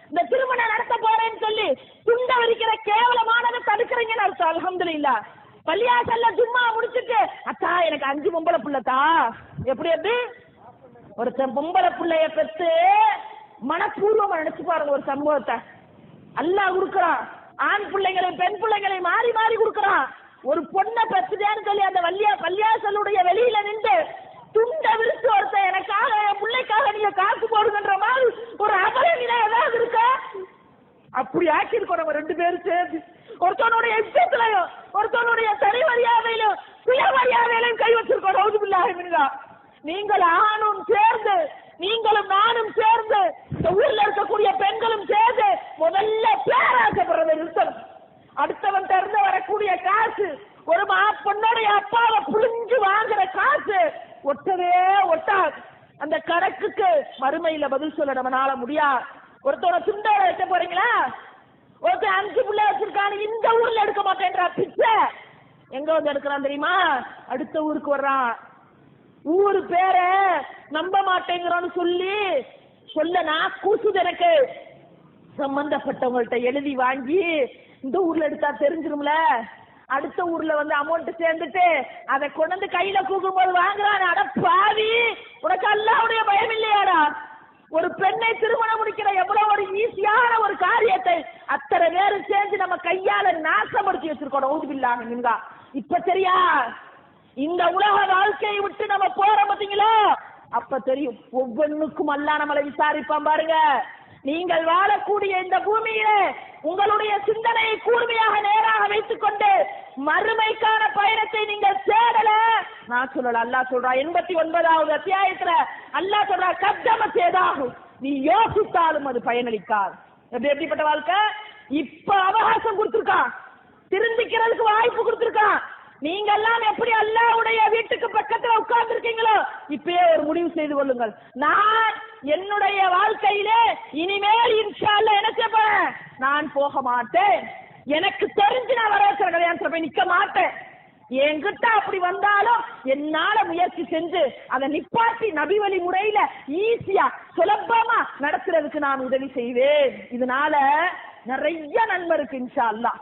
இந்த திருமணம் நடத்த போறேன்னு சொல்லி துண்ட விரிக்கிற கேவலமானதை தடுக்கிறீங்கன்னு அர்த்தம். அல்ஹம்துலில்லாஹ். பள்ளியாசல்ல ஜும்மா முடிச்சிட்டு அத்தா எனக்கு 5 பொம்பளை புள்ளத்தா, எப்படி எப்படி ஒருத்தன் பொம்பளை புள்ளைய பெற்று மனப்பூர்வமா நினைச்சு பாருங்க ஒரு சம்பவத்தை. அல்லாஹ் கொடுக்கறான், ஆண் பிள்ளைங்களையும் பெண் பிள்ளைங்களையும் மாறி மாறி கொடுக்கறான். ஒரு பொண்ணை பெற்றுதேன்னு சொல்லி அந்த பள்ளியாசலுடைய வெளியில நின்று துண்ட விரிச்சு ஒருத்தன் எனக்காக என் பிள்ளைக்காக நீங்க காசு போடுங்கன்ற மாதிரி ஒரு அபலநிலை ஏதாவது இருக்கா? அப்படி ஆக்கியிருக்கோம் நம்ம 2 பேரும் சேர்ந்து. ஒருத்தனுடைய இஷ்டத்திலையும் ஒருத்தனுடைய தனி மரியாதையிலும் சுயமரியாதையிலும் கை வச்சிருக்கோம். நவுதுபில்லாஹி மின்ஹா. நீங்கள் ஆணும் சேர்ந்து, நீங்களும் நானும் சேர்ந்து, இந்த ஊர்ல இருக்கக்கூடிய பெண்களும் சேர்ந்து முதல்ல பேராசைப்படுறதை நிறுத்தணும். அடுத்தவன் திறந்து வரக்கூடிய காசு, ஒரு பொண்ணுடைய அப்பாவை புரிஞ்சு வாங்குற காசு ஒட்டவே ஒட்டாது. அந்த கணக்குக்கு மறுமையில பதில் சொல்ல நம்மளால முடியாது. ஒருத்தவரை துண்டோட வைக்க போறீங்களா? ஒருத்தர் 5 பிள்ளை வச்சிருக்கான்னு இந்த ஊர்ல எடுக்க மாட்டேன்றா பிச்சை. எங்க வந்து எடுக்கிறான் தெரியுமா? அடுத்த ஊருக்கு வர்றான். ஊரு பேரை நம்ப மாட்டேங்கிறான்னு சொல்ல நான் கூசுது எனக்கு. சம்பந்தப்பட்டவங்கள்ட்ட எழுதி வாங்கி இந்த ஊர்ல எடுத்தா தெரிஞ்சிரும்ல. அடுத்த ஊர்ல வந்து அமௌண்ட் சேர்ந்துட்டு அதை கொண்டு கையில கூக்கும்போது வாங்குறான். அட பாவி, உனக்கு அல்லாஹ்வுடைய பயம் இல்லையாடா? ஒரு பெண்ணை திருமணம் முடிக்கிற எவ்வளவு ஒரு ஈஸியான ஒரு காரியத்தை அத்தனை பேரும் சேர்ந்து நம்ம கையால நாசப்படுத்தி வச்சிருக்கோம். நவுதுபில்லாஹி மின்ஹா. இப்ப சரியா? இந்த உலக வாழ்க்கையை விட்டு நம்ம போறோம் பாத்தீங்களா? அப்ப தெரியும். ஒவ்வொன்றுக்கும் அல்லாஹ் நம்மளை விசாரிப்பான் பாருங்க. நீங்கள் வாழக்கூடிய இந்த பூமியிலே உங்களுடைய சிந்தனையை கூர்மையாக நேராக வைத்துக் கொண்டு மறுமைக்கான பயணத்தை நீங்கள் தேடல. நான் சொல்லல, அல்லாஹ் சொல்றா. 89வது அத்தியாயத்துல அல்லாஹ் சொல்றா, கத்தம சேதாகும், நீ யோசித்தாலும் அது பயனளிக்காது. எப்படிப்பட்ட வாழ்க்கை? இப்ப அவகாசம் கொடுத்திருக்கான், திருந்திக்கிறதுக்கு வாய்ப்பு கொடுத்திருக்கான். நீங்க எல்லாம் எப்படி அல்லாஹ்வுடைய வீட்டுக்கு பக்கத்துல உட்கார்ந்து இருக்கீங்களோ இப்பயே ஒரு முடிவு செய்து கொள்ளுங்கள். நான் என்னுடைய வாழ்க்கையிலே இனிமேல் இன்ஷா அல்லாஹ் என்ன செய்வேன்? நான் போக மாட்டேன். எனக்கு தெரிஞ்சு நான் வரவேற்கிற கல்யாணத்துல போய் நிக்க மாட்டேன். என்கிட்ட அப்படி வந்தாலும் என்னால முயற்சி செஞ்சு அதை நிப்பாட்டி நபி வழி முறையில ஈஸியா சுலபமா நடத்துறதுக்கு நான் உதவி செய்வேன். இதனால நிறைய நன்மை இருக்கு இன்ஷா அல்லாஹ்.